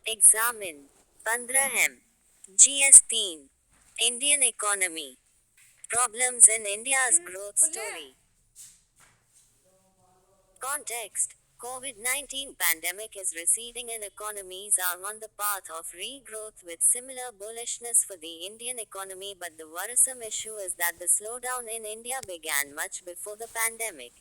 Examine 15 GS3 Indian economy problems in India's growth story. Context: COVID-19 pandemic is receding and economies are on the path of regrowth with similar bullishness for the Indian economy, but the worrisome issue is that the slowdown in India began much before the pandemic.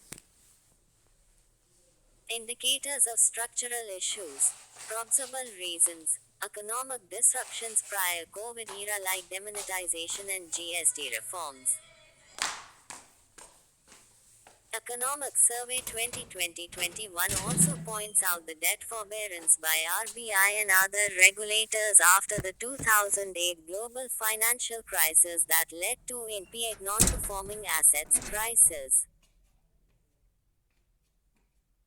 Indicators of structural issues. Probable reasons. Economic disruptions prior COVID era like demonetization and GST reforms. Economic Survey 2020-21 also points out the debt forbearance by RBI and other regulators after the 2008 global financial crisis that led to NPA non-performing assets crisis.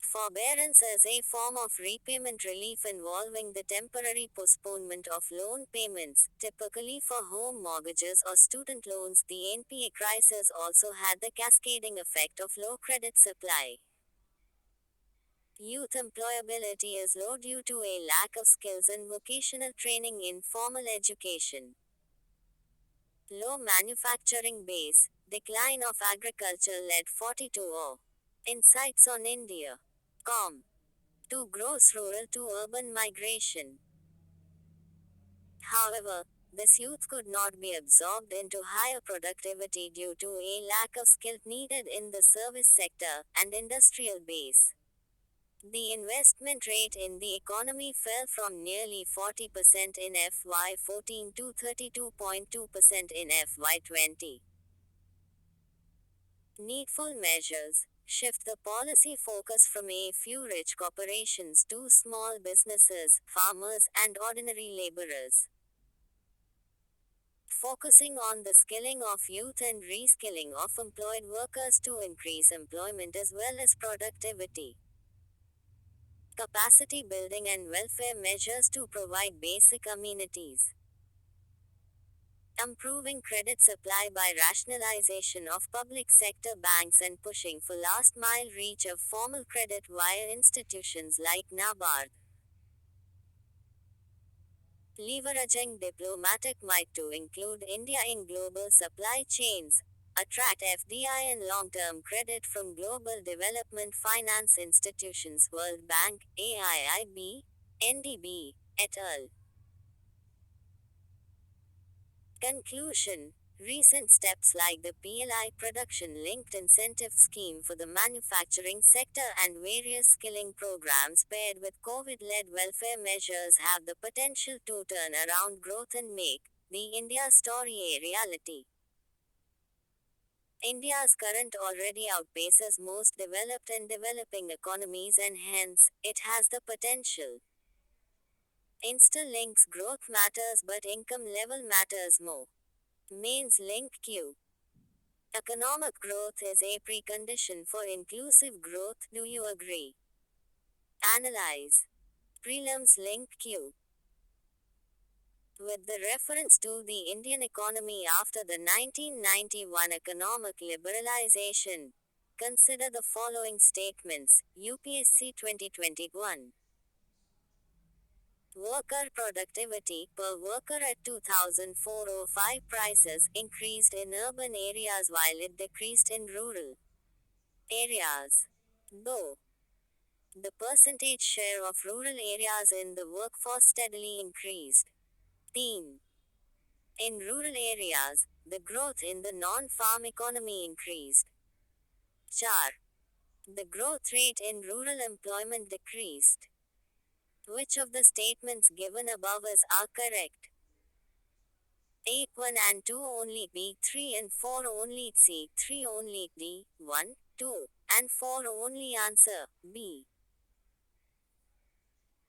Forbearance is a form of repayment relief involving the temporary postponement of loan payments, typically for home mortgages or student loans. The NPA crisis also had the cascading effect of low credit supply. Youth employability is low due to a lack of skills in vocational training in formal education. Low manufacturing base, decline of agriculture led 42 Insights on India. Com. To gross rural to urban migration. However, this youth could not be absorbed into higher productivity due to a lack of skill needed in the service sector and industrial base. The investment rate in the economy fell from nearly 40% in FY14 to 32.2% in FY20. Needful measures. Shift the policy focus from a few rich corporations to small businesses, farmers, and ordinary laborers. Focusing on the skilling of youth and reskilling of employed workers to increase employment as well as productivity. Capacity building and welfare measures to provide basic amenities. Improving credit supply by rationalization of public sector banks and pushing for last mile reach of formal credit via institutions like NABARD. Leveraging diplomatic might to include India in global supply chains, attract FDI and long-term credit from global development finance institutions World Bank, AIIB, NDB, et al. Conclusion. Recent steps like the PLI production linked incentive scheme for the manufacturing sector and various skilling programs paired with COVID led welfare measures have the potential to turn around growth and make the India story a reality. India's current already outpaces most developed and developing economies, and hence, it has the potential. Insta-links growth matters, but income level matters more. Mains link Q. Economic growth is a precondition for inclusive growth. Do you agree? Analyze. Prelims link Q. With the reference to the Indian economy after the 1991 economic liberalization, consider the following statements. UPSC 2021. Worker productivity per worker at 2004-05 prices increased in urban areas while it decreased in rural areas. Though the percentage share of rural areas in the workforce steadily increased. 3. In rural areas, the growth in the non-farm economy increased. 4. The growth rate in rural employment decreased. Which of the statements given above are correct? 8 1 and 2 only B, 3 and 4 only C, 3 only D, 1, 2, and 4 only answer B.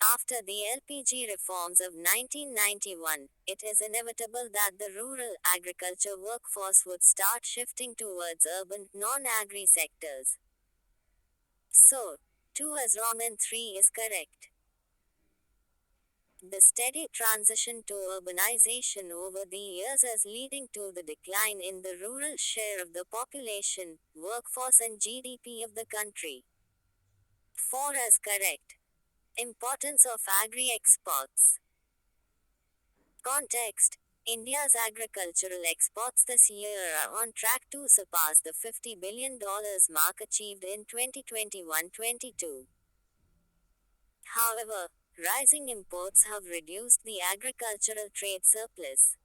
After the LPG reforms of 1991, it is inevitable that the rural agriculture workforce would start shifting towards urban, non-agri sectors. So, 2 is wrong and 3 is correct. The steady transition to urbanization over the years is leading to the decline in the rural share of the population, workforce and GDP of the country. 4 is correct. Importance of agri-exports. Context. India's agricultural exports this year are on track to surpass the $50 billion mark achieved in 2021-22. However, rising imports have reduced the agricultural trade surplus.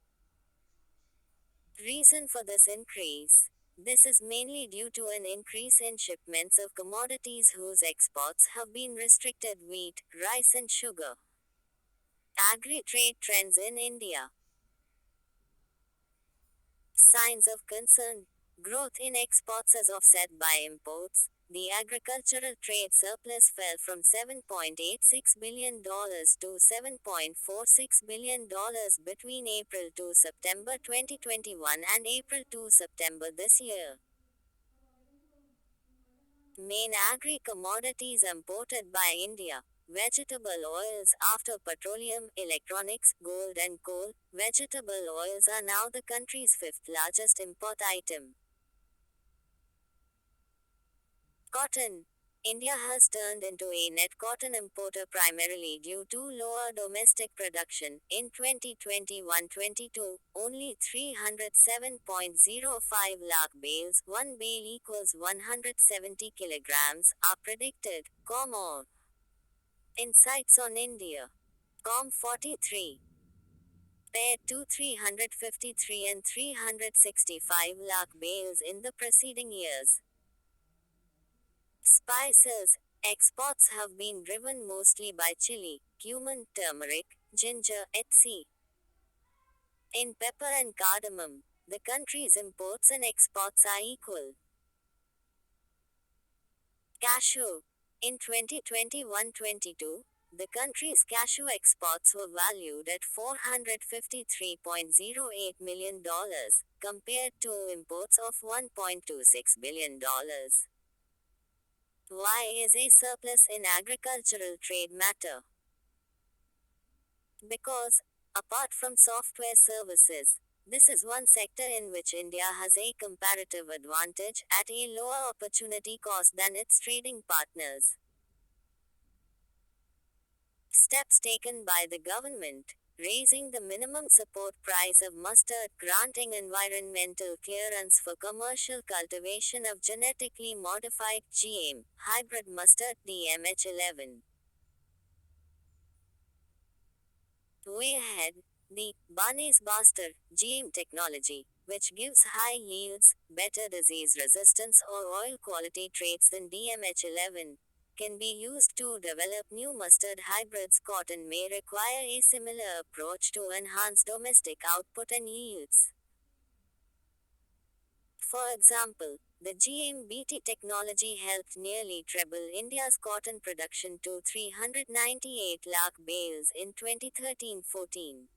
Reason for this increase. This is mainly due to an increase in shipments of commodities whose exports have been restricted: wheat, rice and sugar. Agri-trade trends in India. Signs of concern. Growth in exports is offset by imports. The agricultural trade surplus fell from $7.86 billion to $7.46 billion between April to September 2021 and April to September this year. Main agri-commodities imported by India. Vegetable oils. After petroleum, electronics, gold and coal, vegetable oils are now the country's fifth largest import item. Cotton. India has turned into a net cotton importer primarily due to lower domestic production. In 2021-22, only 307.05 lakh bales, one bale equals 170 kilograms, are predicted. More. Insights on India. Com 43. Paired to 353 and 365 lakh bales in the preceding years. Spices. Exports have been driven mostly by chili, cumin, turmeric, ginger, etc. In pepper and cardamom, the country's imports and exports are equal. Cashew. In 2021-22, the country's cashew exports were valued at $453.08 million, compared to imports of $1.26 billion. Why is a surplus in agricultural trade matter? Because, apart from software services, this is one sector in which India has a comparative advantage at a lower opportunity cost than its trading partners. Steps taken by the government. Raising the minimum support price of mustard, granting environmental clearance for commercial cultivation of genetically modified GM hybrid mustard DMH11. Way ahead, the Banes Bastar GM technology, which gives high yields, better disease resistance or oil quality traits than DMH11, can be used to develop new mustard hybrids. Cotton may require a similar approach to enhance domestic output and yields. For example, the GMBT technology helped nearly treble India's cotton production to 398 lakh bales in 2013-14.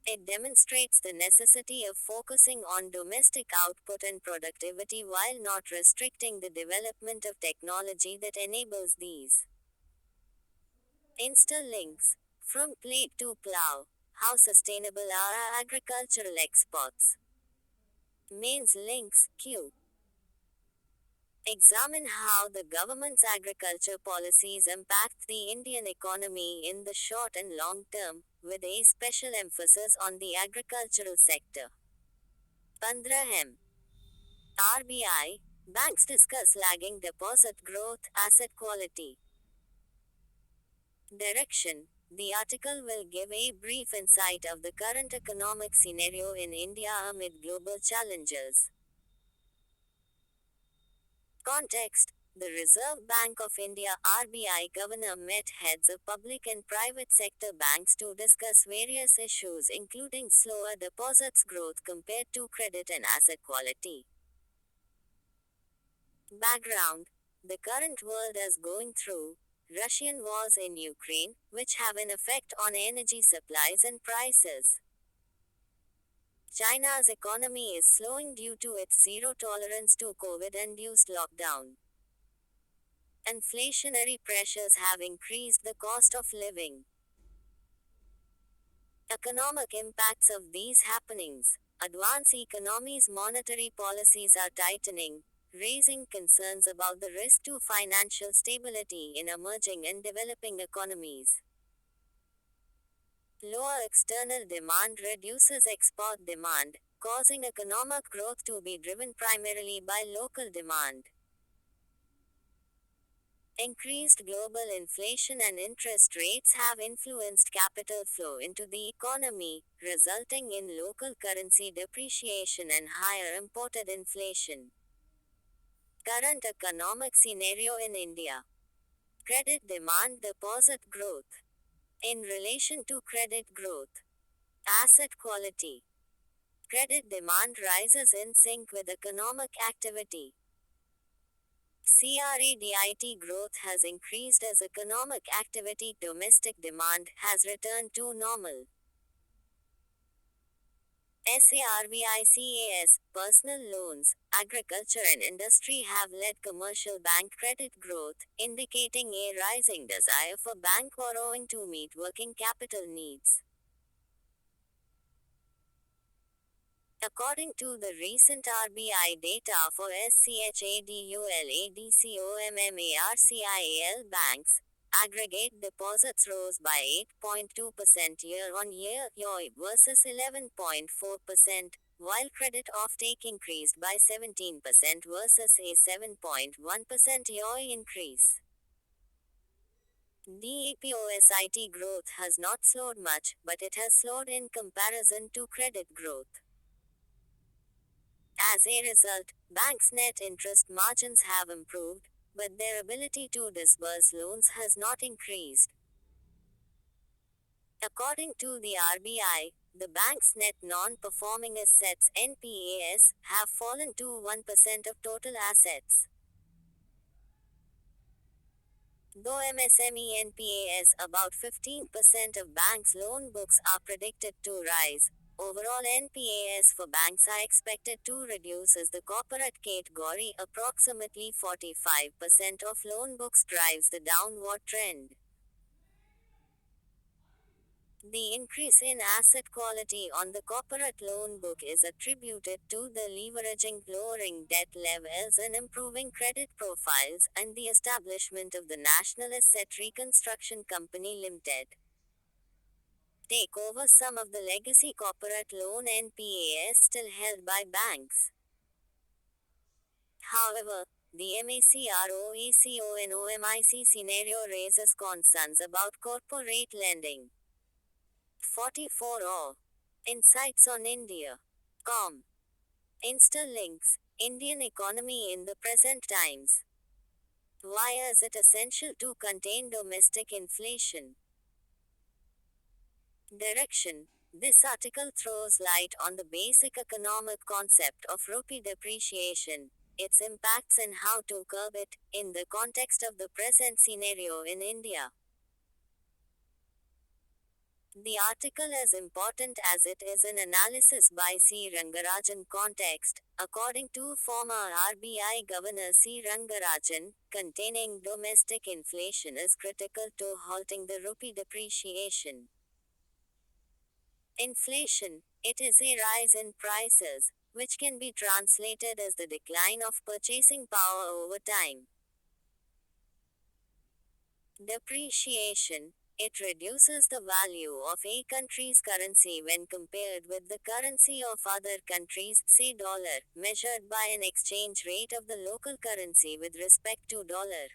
It demonstrates the necessity of focusing on domestic output and productivity while not restricting the development of technology that enables these. Insta links. From plate to plow. How sustainable are our agricultural exports? Mains links. Q. Examine how the government's agriculture policies impact the Indian economy in the short and long term, with a special emphasis on the agricultural sector. 15M. RBI. Banks discuss lagging deposit growth, asset quality. Direction. The article will give a brief insight of the current economic scenario in India amid global challenges. Context. The Reserve Bank of India (RBI) governor met heads of public and private sector banks to discuss various issues including slower deposits growth compared to credit and asset quality. Background. The current world is going through Russian wars in Ukraine, which have an effect on energy supplies and prices. China's economy is slowing due to its zero tolerance to COVID-induced lockdown. Inflationary pressures have increased the cost of living. Economic impacts of these happenings. Advanced economies' monetary policies are tightening, raising concerns about the risk to financial stability in emerging and developing economies. Lower external demand reduces export demand, causing economic growth to be driven primarily by local demand. Increased global inflation and interest rates have influenced capital flow into the economy, resulting in local currency depreciation and higher imported inflation. Current economic scenario in India. Credit demand deposit growth. In relation to credit growth, asset quality. Credit demand rises in sync with economic activity. CREDIT growth has increased as economic activity, domestic demand has returned to normal. SARVICAS, personal loans, agriculture and industry have led commercial bank credit growth, indicating a rising desire for bank borrowing to meet working capital needs. According to the recent RBI data for SCHADULADCOMMARCIAL banks, aggregate deposits rose by 8.2% year-on-year YoY versus 11.4%, while credit offtake increased by 17% versus a 7.1% YoY increase. DEPOSIT growth has not slowed much, but it has slowed in comparison to credit growth. As a result, banks' net interest margins have improved, but their ability to disburse loans has not increased. According to the RBI, the bank's net non-performing assets (NPAs) have fallen to 1% of total assets. Though MSME NPAs, about 15% of banks' loan books, are predicted to rise, overall NPAs for banks are expected to reduce as the corporate category, approximately 45% of loan books, drives the downward trend. The increase in asset quality on the corporate loan book is attributed to the leveraging, lowering debt levels and improving credit profiles, and the establishment of the National Asset Reconstruction Company Limited. Take over some of the legacy corporate loan NPAs still held by banks. However, the MACROECONOMIC scenario raises concerns about corporate lending. 44 O. Insights on India. Com. Interlinks. Indian economy in the present times. Why is it essential to contain domestic inflation? Direction. This article throws light on the basic economic concept of rupee depreciation, its impacts and how to curb it, in the context of the present scenario in India. The article is important as it is an analysis by C. Rangarajan. Context, according to former RBI Governor C. Rangarajan, containing domestic inflation is critical to halting the rupee depreciation. Inflation, it is a rise in prices, which can be translated as the decline of purchasing power over time. Depreciation, it reduces the value of a country's currency when compared with the currency of other countries, say dollar, measured by an exchange rate of the local currency with respect to dollar.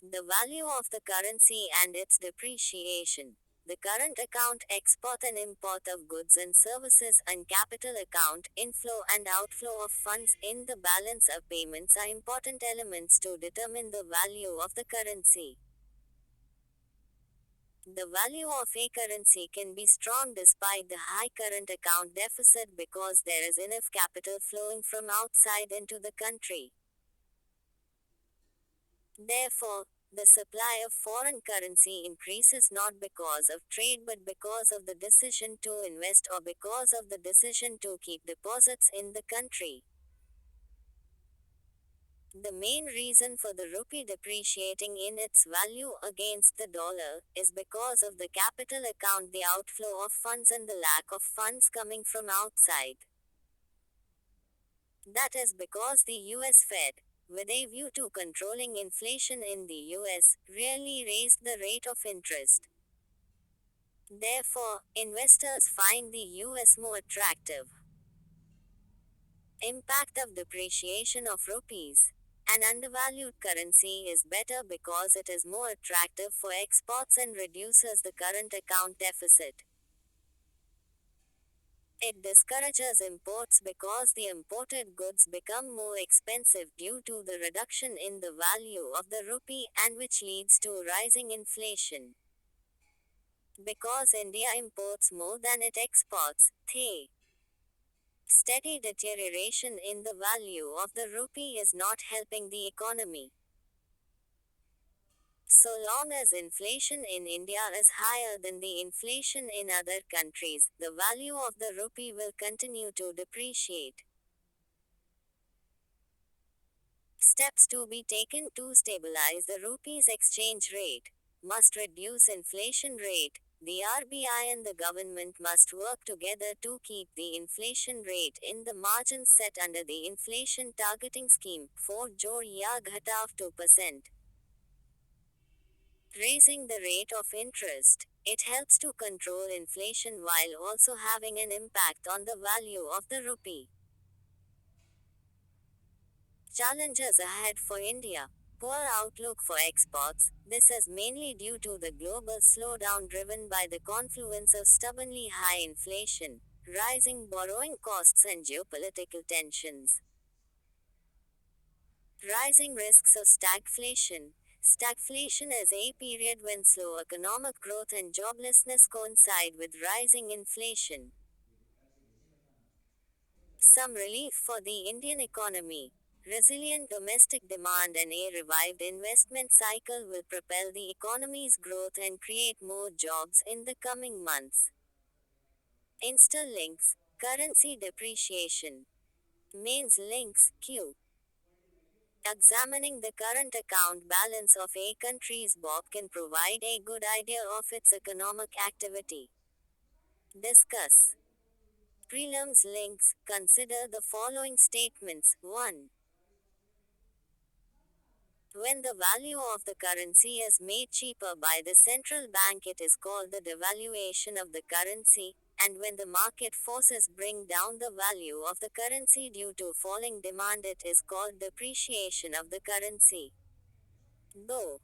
The value of the currency and its depreciation. The current account, export and import of goods and services, and capital account, inflow and outflow of funds in the balance of payments are important elements to determine the value of the currency. The value of a currency can be strong despite the high current account deficit because there is enough capital flowing from outside into the country. Therefore, the supply of foreign currency increases not because of trade but because of the decision to invest or because of the decision to keep deposits in the country. The main reason for the rupee depreciating in its value against the dollar is because of the capital account, the outflow of funds, and the lack of funds coming from outside. That is because the US Fed, with a view to controlling inflation in the US, really raised the rate of interest. Therefore, investors find the US more attractive. Impact of depreciation of rupees. An undervalued currency is better because it is more attractive for exports and reduces the current account deficit. It discourages imports because the imported goods become more expensive due to the reduction in the value of the rupee and which leads to rising inflation. Because India imports more than it exports, the steady deterioration in the value of the rupee is not helping the economy. So long as inflation in India is higher than the inflation in other countries, the value of the rupee will continue to depreciate. Steps to be taken to stabilize the rupee's exchange rate. Must reduce inflation rate. The RBI and the government must work together to keep the inflation rate in the margins set under the inflation targeting scheme, 4 Jor Ya Ghatav 2%. Raising the rate of interest. It helps to control inflation while also having an impact on the value of the rupee. Challenges ahead for India. Poor outlook for exports. This is mainly due to the global slowdown driven by the confluence of stubbornly high inflation, rising borrowing costs, and geopolitical tensions. Rising risks of stagflation. Stagflation is a period when slow economic growth and joblessness coincide with rising inflation. Some relief for the Indian economy. Resilient domestic demand and a revived investment cycle will propel the economy's growth and create more jobs in the coming months. Insta-links, currency depreciation. Mains links, Q. Examining the current account balance of a country's BOP can provide a good idea of its economic activity. Discuss. Prelims links. Consider the following statements. 1. When the value of the currency is made cheaper by the central bank, it is called the devaluation of the currency, and when the market forces bring down the value of the currency due to falling demand, it is called depreciation of the currency. Though,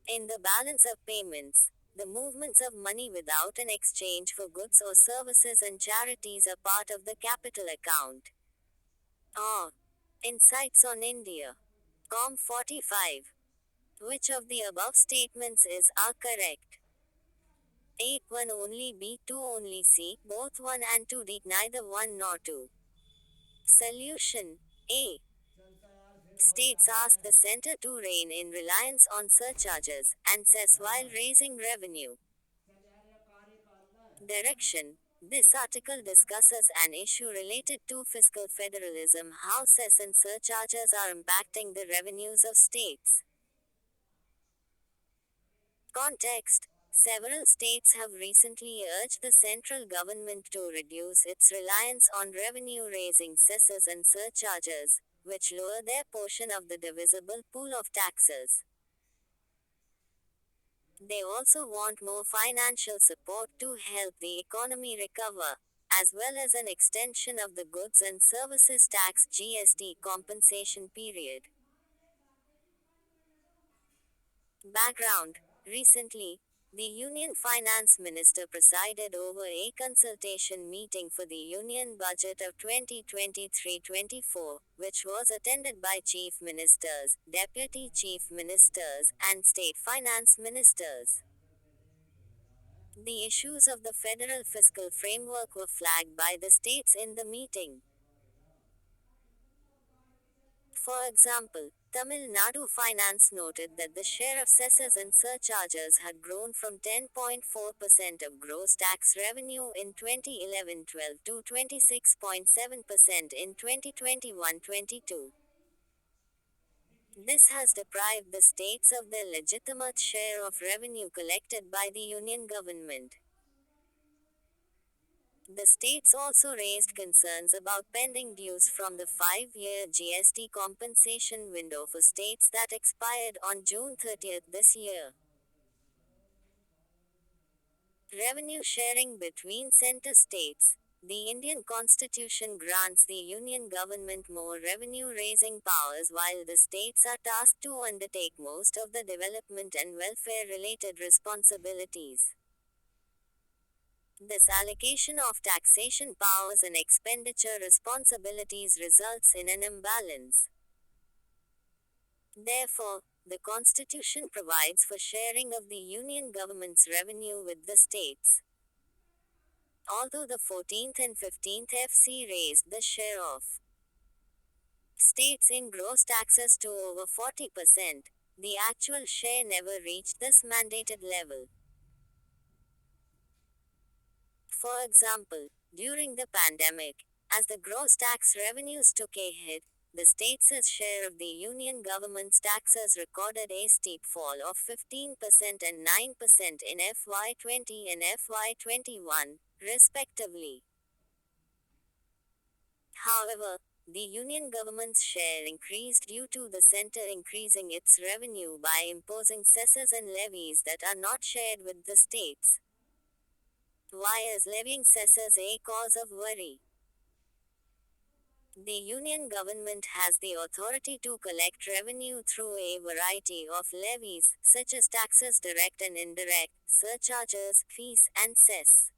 in the balance of payments, the movements of money without an exchange for goods or services and charities are part of the capital account. Ah. Insights on India. Com 45. Which of the above statements are correct? A. 1 only, B. 2 only, C. Both 1 and 2, D. Neither 1 nor 2. Solution. A. States ask the center to rein in reliance on surcharges and cess while raising revenue. Direction. This article discusses an issue related to fiscal federalism, how cess and surcharges are impacting the revenues of states. Context. Several states have recently urged the central government to reduce its reliance on revenue raising cesses and surcharges, which lower their portion of the divisible pool of taxes. They also want more financial support to help the economy recover, as well as an extension of the goods and services tax (GST) compensation period. Background. Recently, the Union Finance Minister presided over a consultation meeting for the Union Budget of 2023-24, which was attended by Chief Ministers, Deputy Chief Ministers, and State Finance Ministers. The issues of the federal fiscal framework were flagged by the states in the meeting. For example, Tamil Nadu Finance noted that the share of cesses and surcharges had grown from 10.4% of gross tax revenue in 2011-12 to 26.7% in 2021-22. This has deprived the states of their legitimate share of revenue collected by the union government. The states also raised concerns about pending dues from the 5-year GST compensation window for states that expired on June 30th this year. Revenue sharing between center states. The Indian Constitution grants the union government more revenue-raising powers while the states are tasked to undertake most of the development and welfare-related responsibilities. This allocation of taxation powers and expenditure responsibilities results in an imbalance. Therefore, the Constitution provides for sharing of the union government's revenue with the states. Although the 14th and 15th FC raised the share of states in gross taxes to over 40%, the actual share never reached this mandated level. For example, during the pandemic, as the gross tax revenues took a hit, the states' share of the union government's taxes recorded a steep fall of 15% and 9% in FY20 and FY21, respectively. However, the union government's share increased due to the center increasing its revenue by imposing cesses and levies that are not shared with the states. Why is levying cesses a cause of worry? The union government has the authority to collect revenue through a variety of levies, such as taxes direct and indirect, surcharges, fees, and cess.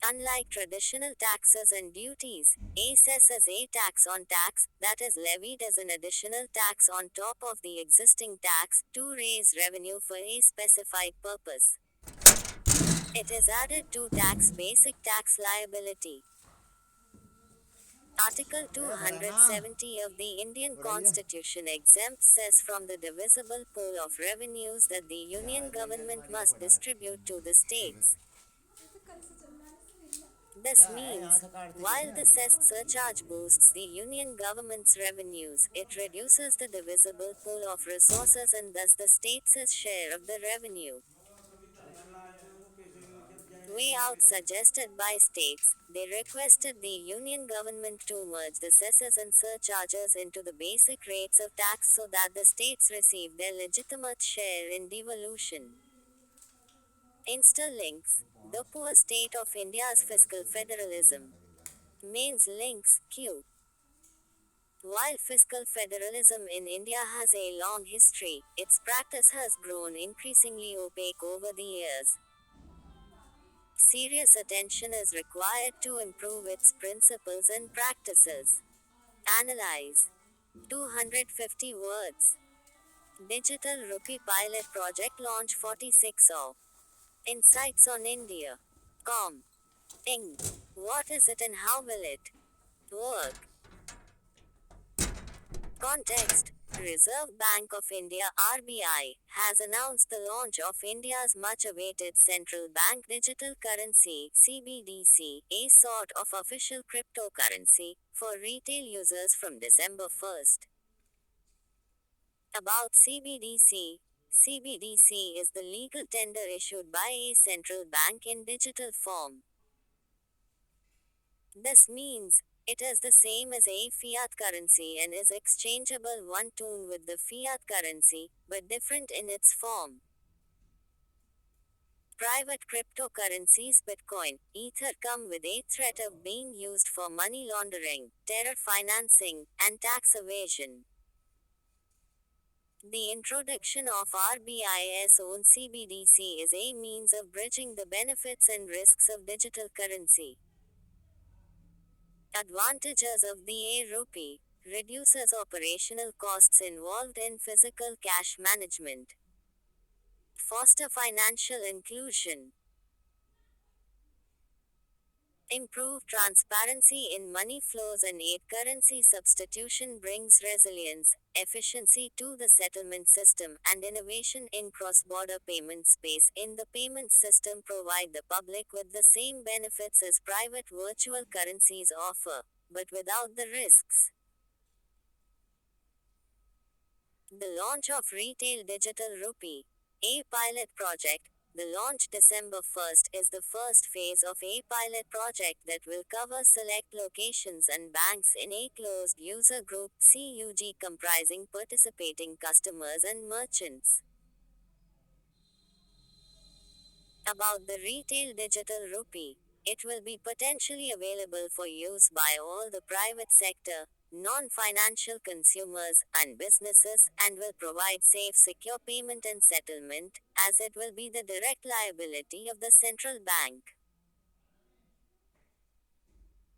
Unlike traditional taxes and duties, a cess is a tax on tax, that is levied as an additional tax on top of the existing tax, to raise revenue for a specified purpose. It is added to tax basic tax liability. Article 270 of the Indian Constitution exempts cess from the divisible pool of revenues that the union government must distribute to the states. This means, while the cess surcharge boosts the union government's revenues, it reduces the divisible pool of resources and thus the states' share of the revenue. Way out suggested by states, they requested the union government to merge the cesses and surcharges into the basic rates of tax so that the states receive their legitimate share in devolution. Interlinks, the poor state of India's fiscal federalism. Mains links, Q. While fiscal federalism in India has a long history, its practice has grown increasingly opaque over the years. Serious attention is required to improve its principles and practices. Analyze. 250 words. Digital Rupee Pilot Project Launch 46 of Insights on India. Com. Ing. What is it and how will it work? Context. Reserve Bank of India (RBI) has announced the launch of India's much-awaited central bank digital currency (CBDC), a sort of official cryptocurrency, for retail users from December 1st. About CBDC. CBDC is the legal tender issued by a central bank in digital form. This means, it is the same as a fiat currency and is exchangeable one tune with the fiat currency, but different in its form. Private cryptocurrencies Bitcoin, Ether come with a threat of being used for money laundering, terror financing, and tax evasion. The introduction of RBI's own CBDC is a means of bridging the benefits and risks of digital currency. Advantages of the e-rupee. Reduces operational costs involved in physical cash management. Foster financial inclusion. Improve transparency in money flows and aid currency substitution brings resilience, efficiency to the settlement system and innovation in cross-border payment space in the payment system provide the public with the same benefits as private virtual currencies offer, but without the risks. The launch of Retail Digital Rupee, a pilot project, The launch December 1st is the first phase of a pilot project that will cover select locations and banks in a closed user group (CUG) comprising participating customers and merchants. About the retail digital rupee, it will be potentially available for use by all the private sector, non-financial consumers, and businesses, and will provide safe secure payment and settlement, as it will be the direct liability of the central bank.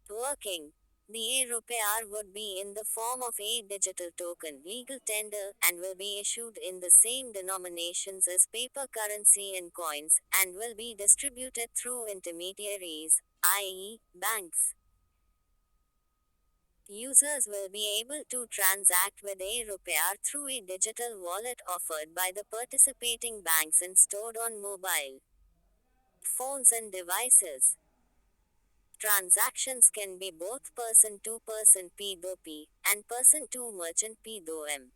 Working. The e-Rupiah would be in the form of a digital token legal tender and will be issued in the same denominations as paper currency and coins and will be distributed through intermediaries, i.e., banks. Users will be able to transact with e-Rupiah through a digital wallet offered by the participating banks and stored on mobile phones and devices. Transactions can be both person to person P2P and person to merchant P2M.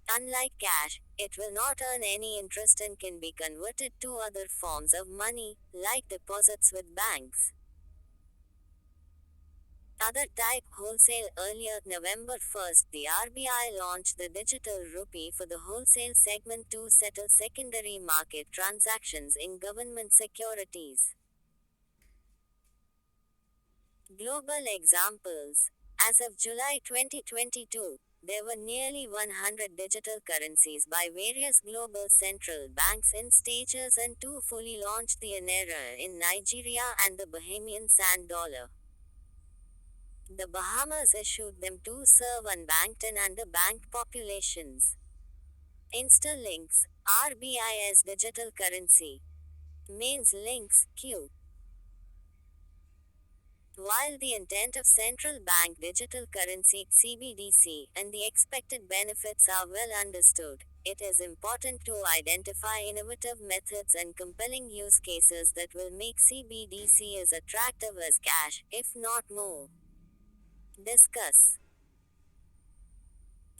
Unlike cash, it will not earn any interest and can be converted to other forms of money, like deposits with banks. Other type wholesale. Earlier November 1st, the RBI launched the digital rupee for the wholesale segment to settle secondary market transactions in government securities. Global examples. As of July 2022, there were nearly 100 digital currencies by various global central banks in stages and two fully launched, the Naira in Nigeria and the Bahamian Sand Dollar. The Bahamas issued them to serve unbanked and underbanked populations. Instalinks, RBI's digital currency. Mains links, Q. While the intent of central bank digital currency (CBDC) and the expected benefits are well understood, it is important to identify innovative methods and compelling use cases that will make CBDC as attractive as cash, if not more. Discuss.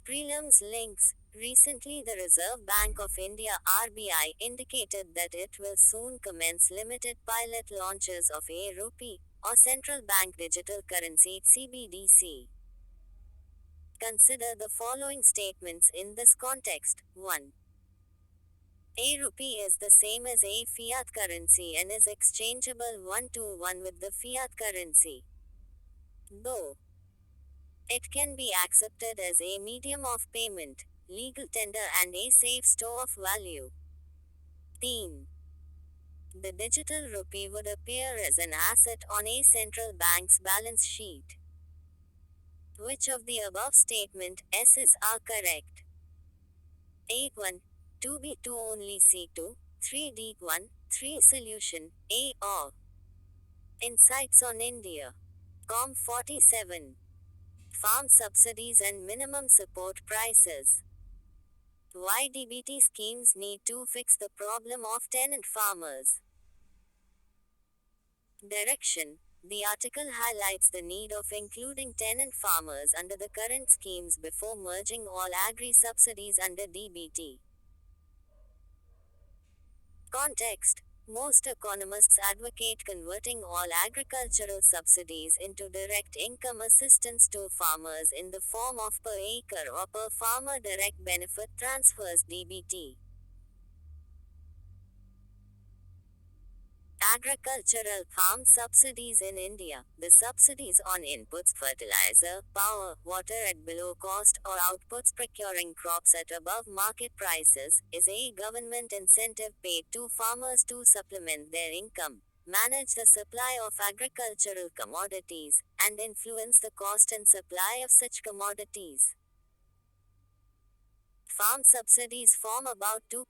Prelims links. Recently, the Reserve Bank of India (RBI) indicated that it will soon commence limited pilot launches of e-Rupee, or central bank digital currency (CBDC). Consider the following statements in this context. 1. E-Rupee is the same as a fiat currency and is exchangeable 1-to-1 with the fiat currency. Though it can be accepted as a medium of payment, legal tender, and a safe store of value. Theme. The digital rupee would appear as an asset on a central bank's balance sheet. Which of the above statements are correct? 8-1, 2B2 only C2, 3D1, 3 solution, A or Insights on India. Com 47. Farm subsidies and minimum support prices. Why DBT schemes need to fix the problem of tenant farmers. Direction. The article highlights the need of including tenant farmers under the current schemes before merging all agri subsidies under DBT. Context. Most economists advocate converting all agricultural subsidies into direct income assistance to farmers in the form of per acre or per farmer direct benefit transfers (DBT). Agricultural farm subsidies in India. The subsidies on inputs fertilizer, power, water at below cost or outputs procuring crops at above market prices is a government incentive paid to farmers to supplement their income, manage the supply of agricultural commodities, and influence the cost and supply of such commodities. Farm subsidies form about 2%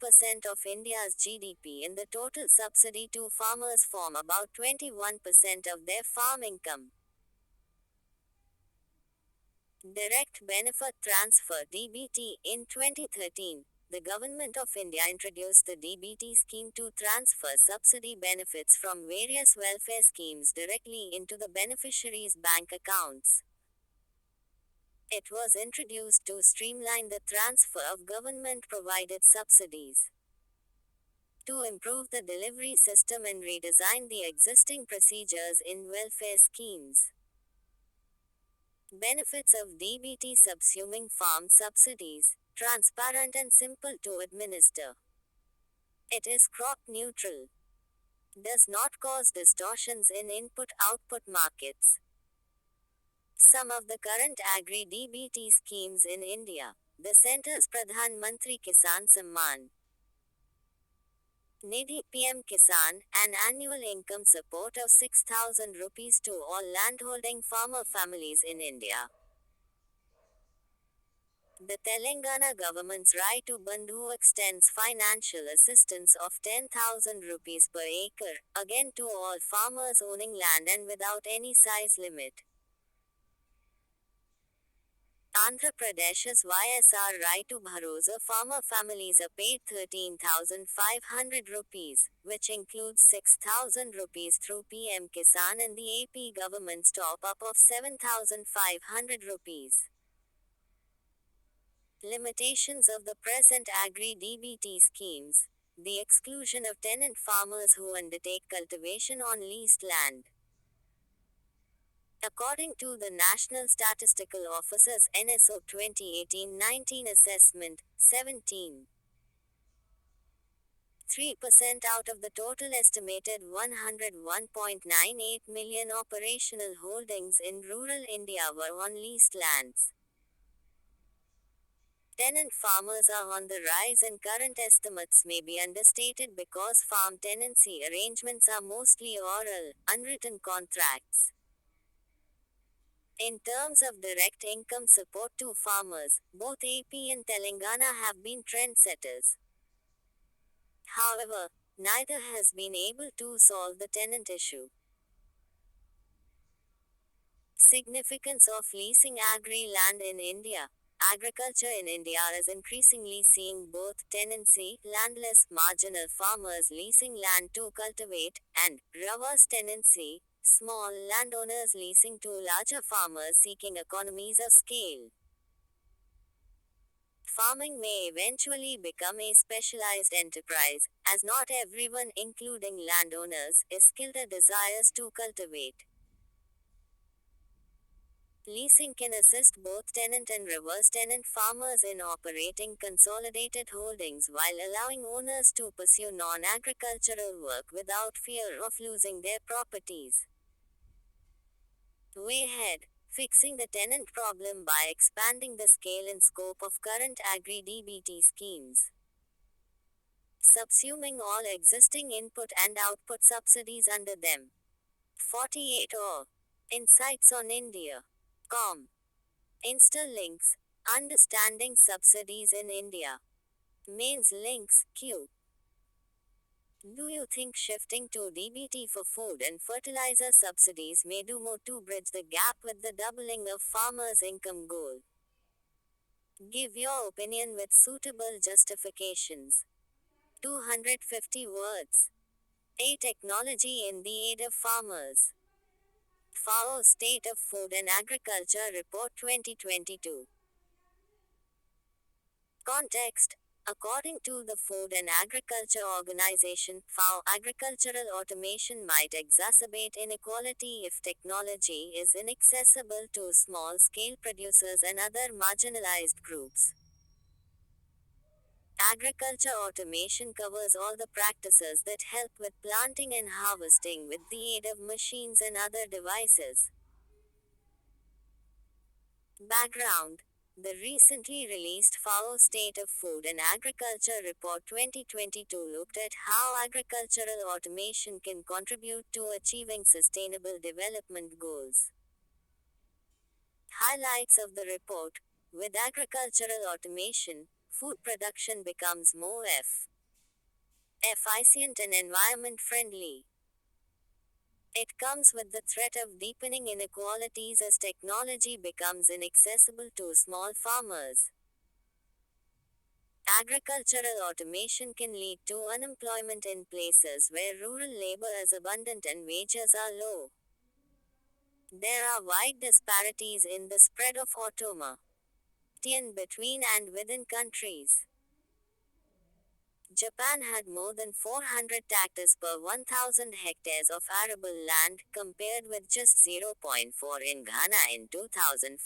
of India's GDP and the total subsidy to farmers form about 21% of their farm income. Direct Benefit Transfer (DBT). In 2013, the Government of India introduced the DBT scheme to transfer subsidy benefits from various welfare schemes directly into the beneficiaries' bank accounts. It was introduced to streamline the transfer of government-provided subsidies. to improve the delivery system and redesign the existing procedures in welfare schemes. Benefits of DBT subsuming farm subsidies: transparent and simple to administer. It is crop neutral. Does not cause distortions in input output markets. Some of the current agri DBT schemes in India. The center's Pradhan Mantri Kisan Samman Nidhi PM Kisan, an annual income support of 6,000 rupees to all landholding farmer families in India. The Telangana government's Raitu Bandhu extends financial assistance of 10,000 rupees per acre, again to all farmers owning land and without any size limit. Andhra Pradesh's YSR Raitu Bharosa farmer families are paid 13,500 rupees, which includes 6,000 rupees through PM Kisan and the AP government's top-up of 7,500 rupees. Limitations of the present agri DBT schemes. The exclusion of tenant farmers who undertake cultivation on leased land. According to the National Statistical Office's NSO 2018-19 assessment, 17.3% out of the total estimated 101.98 million operational holdings in rural India were on leased lands. Tenant farmers are on the rise and current estimates may be understated because farm tenancy arrangements are mostly oral, unwritten contracts. In terms of direct income support to farmers, both AP and Telangana have been trendsetters. However, neither has been able to solve the tenant issue. Significance of leasing agri land in India. Agriculture in India is increasingly seeing both tenancy, landless marginal farmers leasing land to cultivate, and reverse tenancy, small landowners leasing to larger farmers seeking economies of scale. Farming may eventually become a specialized enterprise, as not everyone, including landowners, is skilled or desires to cultivate. Leasing can assist both tenant and reverse tenant farmers in operating consolidated holdings while allowing owners to pursue non-agricultural work without fear of losing their properties. Way ahead. Fixing the tenant problem by expanding the scale and scope of current agri DBT schemes. Subsuming all existing input and output subsidies under them. 48 or Insights on India. Com. Insta links. Understanding subsidies in India. Mains links. Q. Do you think shifting to DBT for food and fertilizer subsidies may do more to bridge the gap with the doubling of farmers' income goal? Give your opinion with suitable justifications. 250 words. A technology in the aid of farmers. FAO State of Food and Agriculture Report 2022. Context. According to the Food and Agriculture Organization, FAO, agricultural automation might exacerbate inequality if technology is inaccessible to small-scale producers and other marginalized groups. Agriculture automation covers all the practices that help with planting and harvesting with the aid of machines and other devices. Background. The recently released FAO State of Food and Agriculture Report 2022 looked at how agricultural automation can contribute to achieving sustainable development goals. Highlights of the report. With agricultural automation, food production becomes more efficient and environment friendly. It comes with the threat of deepening inequalities as technology becomes inaccessible to small farmers. Agricultural automation can lead to unemployment in places where rural labor is abundant and wages are low. There are wide disparities in the spread of automation between and within countries. Japan had more than 400 tractors per 1,000 hectares of arable land, compared with just zero point 0.4 in Ghana in 2005.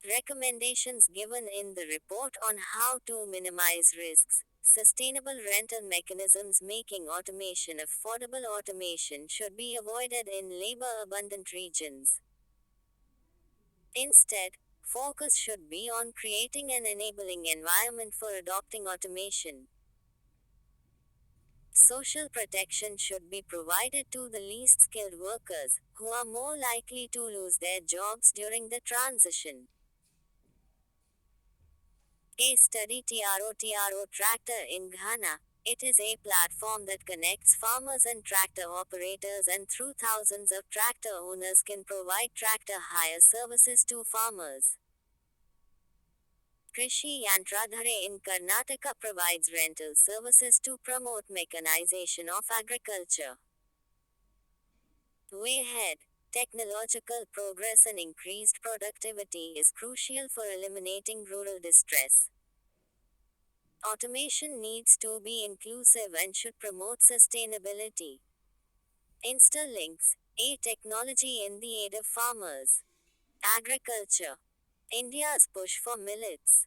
Recommendations given in the report on how to minimize risks. Sustainable rental mechanisms. Making automation affordable. Automation should be avoided in labor abundant regions. Instead, focus should be on creating an enabling environment for adopting automation. Social protection should be provided to the least skilled workers, who are more likely to lose their jobs during the transition. Case study. TRO Tractor in Ghana. It is a platform that connects farmers and tractor operators, and through thousands of tractor owners can provide tractor hire services to farmers. Krishi Yantradhare in Karnataka provides rental services to promote mechanization of agriculture. Way ahead. Technological progress and increased productivity is crucial for eliminating rural distress. Automation needs to be inclusive and should promote sustainability. Insta-links, a technology in the aid of farmers. Agriculture. India's push for millets.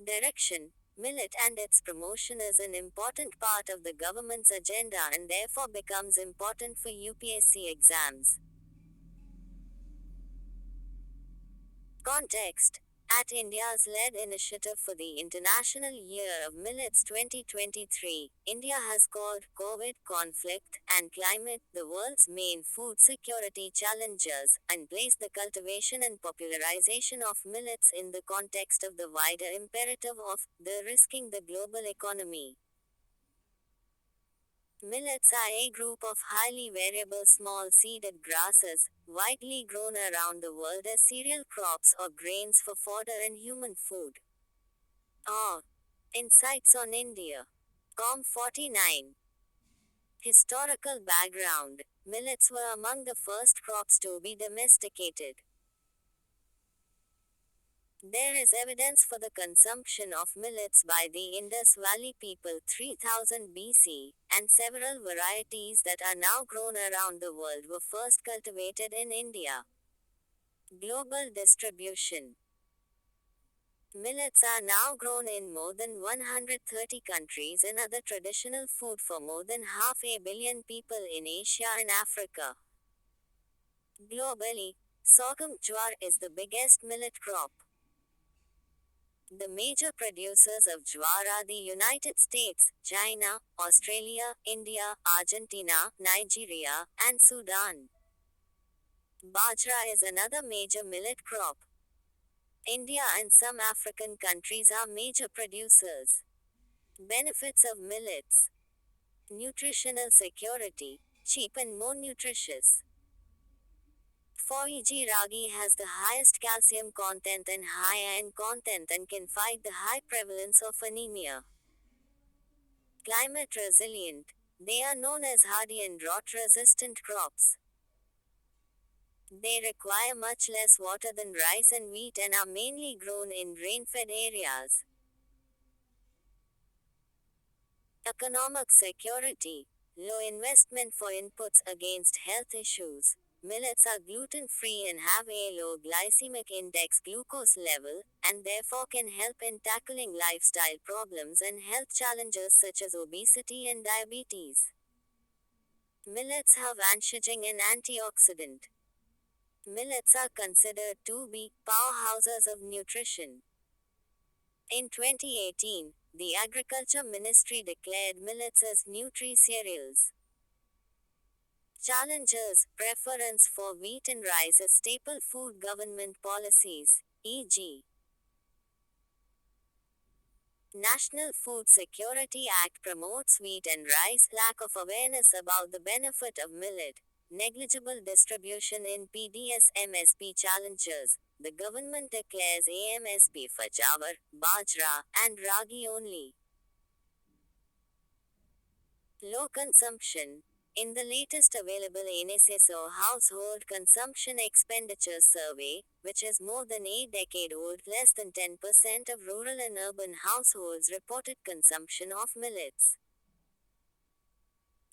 Direction. Millet and its promotion is an important part of the government's agenda and therefore becomes important for UPSC exams. Context. At India's led initiative for the International Year of Millets 2023, India has called COVID, conflict, and climate the world's main food security challenges, and placed the cultivation and popularization of millets in the context of the wider imperative of de-risking the global economy. Millets are a group of highly variable small-seeded grasses, widely grown around the world as cereal crops or grains for fodder and human food. Insights on India. Com 49. Historical background. Millets were among the first crops to be domesticated. There is evidence for the consumption of millets by the Indus Valley people 3000 BC, and several varieties that are now grown around the world were first cultivated in India. Global distribution. Millets are now grown in more than 130 countries and other traditional food for more than 500 million people in Asia and Africa. Globally, sorghum jowar is the biggest millet crop. The major producers of jowar are the United States, China, Australia, India, Argentina, Nigeria, and Sudan. Bajra is another major millet crop. India and some African countries are major producers. Benefits of millets. Nutritional security, cheap and more nutritious. 4EG ragi has the highest calcium content and high iron content and can fight the high prevalence of anemia. Climate resilient. They are known as hardy and drought resistant crops. They require much less water than rice and wheat and are mainly grown in rain-fed areas. Economic security. Low investment for inputs against health issues. Millets are gluten-free and have a low glycemic index glucose level, and therefore can help in tackling lifestyle problems and health challenges such as obesity and diabetes. Millets have antiaging and antioxidant. Millets are considered to be powerhouses of nutrition. In 2018, the Agriculture Ministry declared millets as nutri-cereals. Challenges, preference for wheat and rice as staple food. Government policies, e.g. National Food Security Act promotes wheat and rice. Lack of awareness about the benefit of millet. Negligible distribution in PDS MSP challenges. The government declares AMSP for jowar, bajra, and ragi only. Low consumption. In the latest available NSSO Household Consumption Expenditure Survey, which is more than a decade old, less than 10% of rural and urban households reported consumption of millets.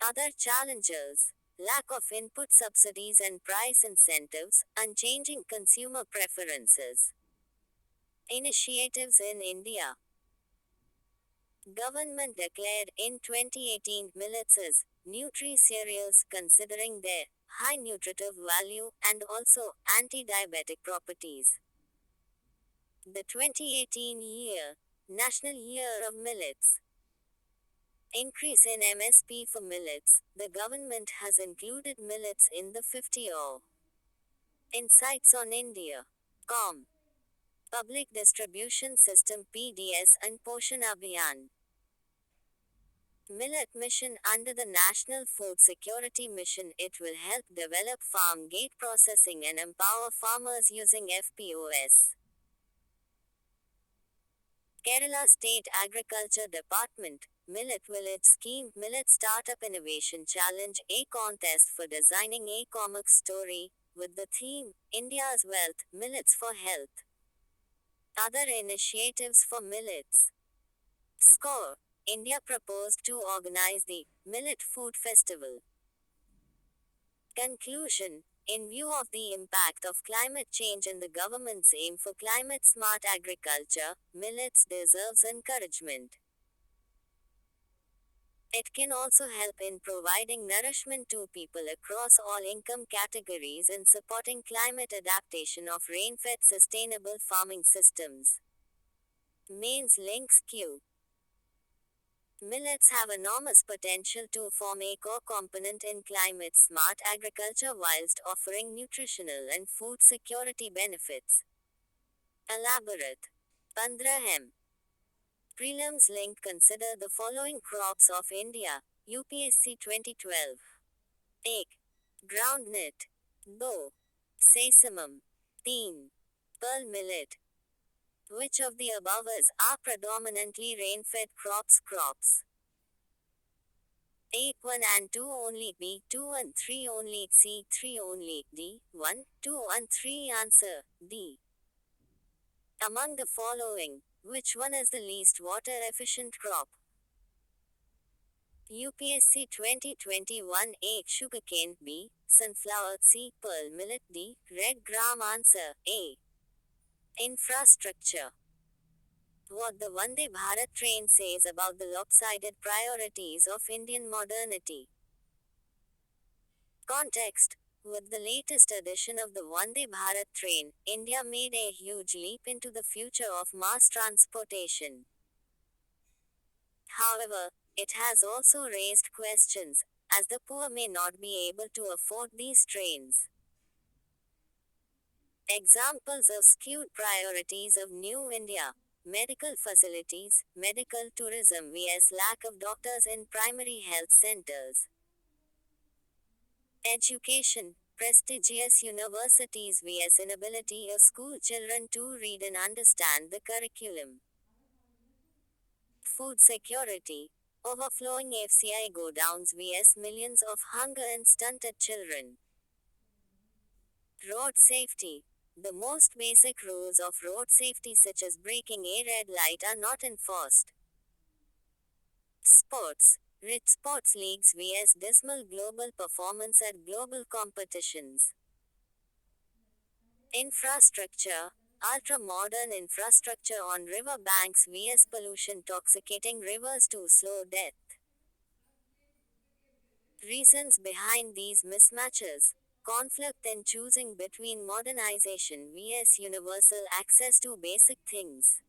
Other challenges: lack of input subsidies and price incentives, unchanging consumer preferences. Initiatives in India. Government declared in 2018 millets as nutri-cereals considering their high nutritive value and also anti-diabetic properties. The 2018 year, National Year of Millets. Increase in MSP for millets. The government has included millets in the 50O. Insights on India. Com. Public Distribution System PDS and Poshan Abhiyan. Millet Mission. Under the National Food Security Mission, it will help develop farm gate processing and empower farmers using FPOS. Kerala State Agriculture Department, Millet Village Scheme, Millet Startup Innovation Challenge, a contest for designing a comic story, with the theme, India's Wealth, Millets for Health. Other initiatives for millets. Score. India proposed to organize the Millet Food Festival. Conclusion. In view of the impact of climate change and the government's aim for climate smart agriculture, millets deserves encouragement. It can also help in providing nourishment to people across all income categories and supporting climate adaptation of rain-fed sustainable farming systems. Mains links Q. Millets have enormous potential to form a core component in climate smart agriculture whilst offering nutritional and food security benefits. Elaborate. 15M. Prelims link. Consider the following crops of India, UPSC 2012. Ek. Groundnut. 2. Sesamum. 3. Pearl millet. Which of the above are predominantly rain-fed crops? A. 1 and 2 only. B. 2 and 3 only. C. 3 only. D. 1, 2 and 3. Answer D. Among the following, which one is the least water-efficient crop? UPSC 2021. A. Sugarcane. B. Sunflower. C. Pearl millet. D. Red gram. Answer A. Infrastructure. What the Vande Bharat train says about the lopsided priorities of Indian modernity. Context. With the latest edition of the Vande Bharat train, India made a huge leap into the future of mass transportation. However, it has also raised questions, as the poor may not be able to afford these trains. Examples of skewed priorities of New India. Medical facilities, medical tourism vs lack of doctors in primary health centers. Education, prestigious universities vs inability of school children to read and understand the curriculum. Food security, overflowing FCI godowns vs millions of hunger and stunted children. Road safety. The most basic rules of road safety, such as braking a red light, are not enforced. Sports. Rich sports leagues vs dismal global performance at global competitions. Infrastructure. Ultra-modern infrastructure on river banks vs pollution toxicating rivers to slow death. Reasons behind these mismatches. Conflict in choosing between modernization vs universal access to basic things.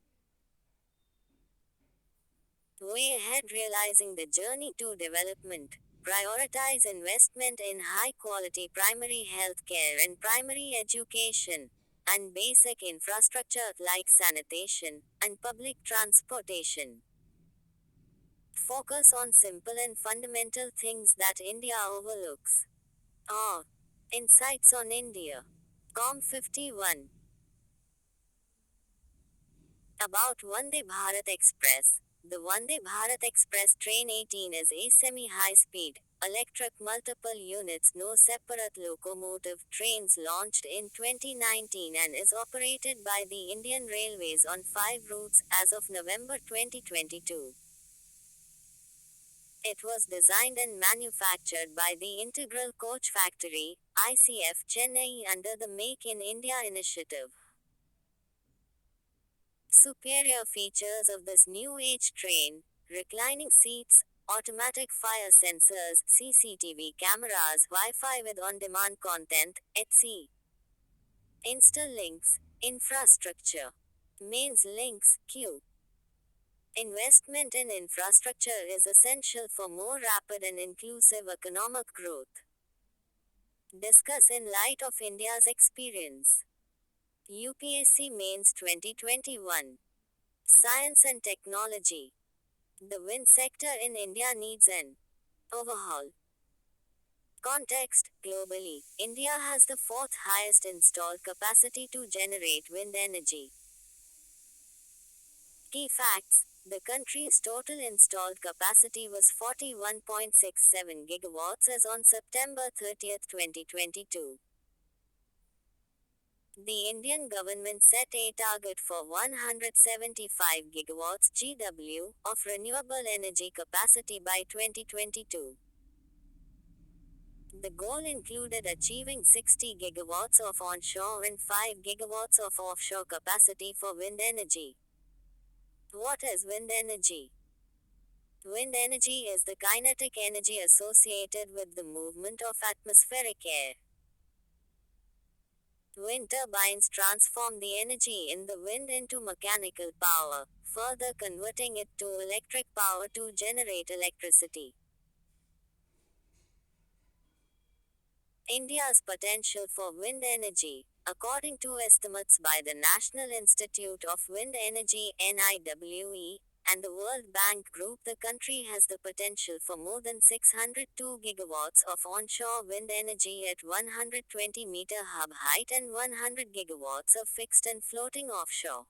Way ahead. Realizing the journey to development. Prioritize investment in high quality primary health care and primary education, and basic infrastructure like sanitation and public transportation. Focus on simple and fundamental things that India overlooks. Ah. Insights on India. Com 51. About Vande Bharat Express. The Vande Bharat Express Train 18 is a semi-high speed, electric multiple units, no separate locomotive, trains launched in 2019 and is operated by the Indian Railways on 5 routes as of November 2022. It was designed and manufactured by the Integral Coach Factory, ICF, Chennai under the Make in India initiative. Superior features of this new age train: reclining seats, automatic fire sensors, CCTV cameras, Wi-Fi with on-demand content, etc. Interlinks, infrastructure. Mains links, queue. Investment in infrastructure is essential for more rapid and inclusive economic growth. Discuss in light of India's experience. UPSC Mains 2021. Science and technology. The wind sector in India needs an overhaul. Context: globally, India has the fourth highest installed capacity to generate wind energy. Key facts: the country's total installed capacity was 41.67 gigawatts as on September 30, 2022. The Indian government set a target for 175 gigawatts GW of renewable energy capacity by 2022. The goal included achieving 60 gigawatts of onshore and 5 gigawatts of offshore capacity for wind energy. What is wind energy? Wind energy is the kinetic energy associated with the movement of atmospheric air. Wind turbines transform the energy in the wind into mechanical power, further converting it to electric power to generate electricity. India's potential for wind energy. According to estimates by the National Institute of Wind Energy (NIWE) and the World Bank Group, the country has the potential for more than 602 gigawatts of onshore wind energy at 120-meter hub height and 100 gigawatts of fixed and floating offshore.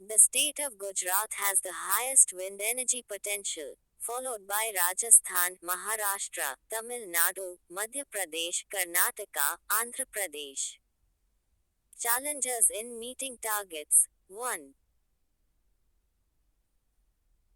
The state of Gujarat has the highest wind energy potential, followed by Rajasthan, Maharashtra, Tamil Nadu, Madhya Pradesh, Karnataka, Andhra Pradesh. Challenges in meeting targets. 1.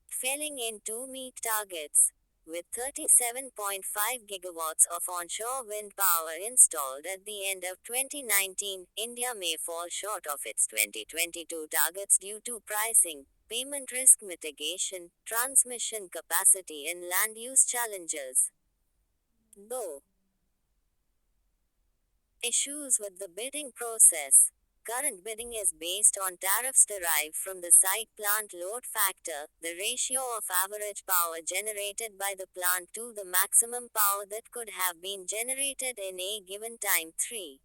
Failing in to meet targets. With 37.5 gigawatts of onshore wind power installed at the end of 2019, India may fall short of its 2022 targets due to pricing, payment risk mitigation, transmission capacity and land use challenges. Though issues with the bidding process. Current bidding is based on tariffs derived from the site plant load factor, the ratio of average power generated by the plant to the maximum power that could have been generated in a given time. 3.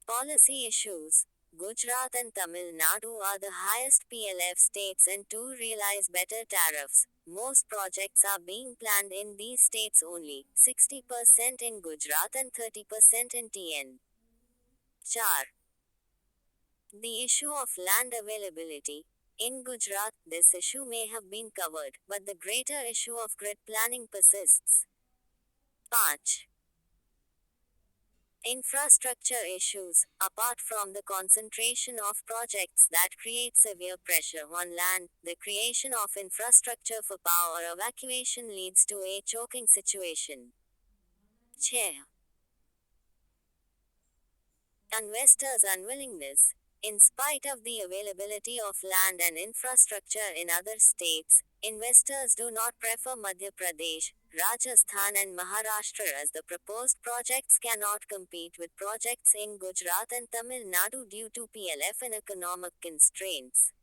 Policy issues. Gujarat and Tamil Nadu are the highest PLF states and to realize better tariffs. Most projects are being planned in these states only, 60% in Gujarat and 30% in TN. 4. The issue of land availability. In Gujarat, this issue may have been covered, but the greater issue of grid planning persists. 5. Infrastructure issues. Apart from the concentration of projects that create severe pressure on land, the creation of infrastructure for power evacuation leads to a choking situation. Chair. Investors' unwillingness. In spite of the availability of land and infrastructure in other states, investors do not prefer Madhya Pradesh, Rajasthan and Maharashtra as the proposed projects cannot compete with projects in Gujarat and Tamil Nadu due to PLF and economic constraints.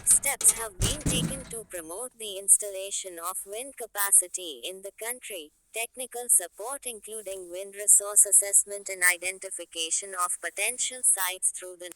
Steps have been taken to promote the installation of wind capacity in the country. Technical support including wind resource assessment and identification of potential sites through the